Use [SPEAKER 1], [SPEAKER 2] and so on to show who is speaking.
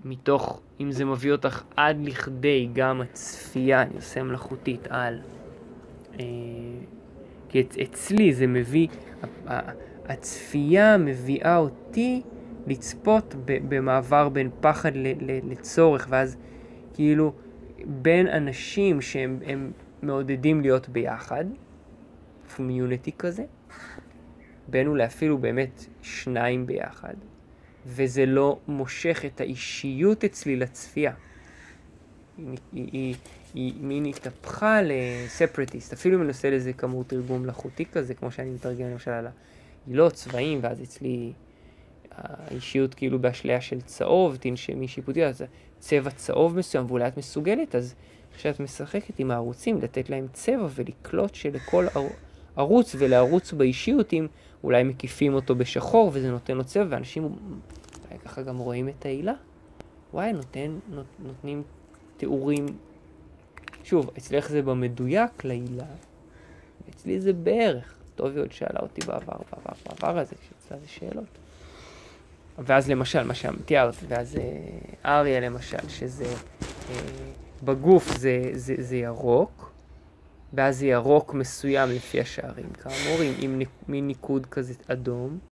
[SPEAKER 1] מתוך, אם זה מביא אותך עד לכדי גם הצפייה, אני עושה מלאכותית על, כי אצלי זה מביא, הצפייה מביאה אותי לצפות במעבר בין פחד לצורך, ואז כאילו בין אנשים שהם מעודדים להיות ביחד, קומיוניטי כזה, בין אולי אפילו באמת שניים ביחד, וזה לא מושך את האישיות אצלי לצפייה. היא מין התהפכה לספרטיסט, אפילו אם אני עושה לזה כאמור תרגום מלאכותי כזה, כמו שאני מתרגם למשל על העילות, צבעים, ואז אצלי האישיות כאילו באשליה של צהוב, תנשמי שיפוטי, אז צבע צהוב מסוים, ואולי את מסוגלת, אז כשאת משחקת עם הערוצים, לתת להם צבע ולקלוט שלכל ערוץ ולערוץ באישיות, אם אולי מקיפים אותו בשחור וזה נותן לו צבע, ואנשים ככה גם רואים את העילה. וואי, נותנים תיאורים. שוב, אצלך זה במדויק לעילה, אצלי זה בערך. טוב, היא עוד שאלה אותי בעבר הזה, כשאצלה זה שאלות. ואז למשל, מה שתיארת, ואז אריה למשל, שזה בגוף זה ירוק, ואז זה ירוק מסוים לפי השערים, כאמור, עם מין ניקוד כזה אדום.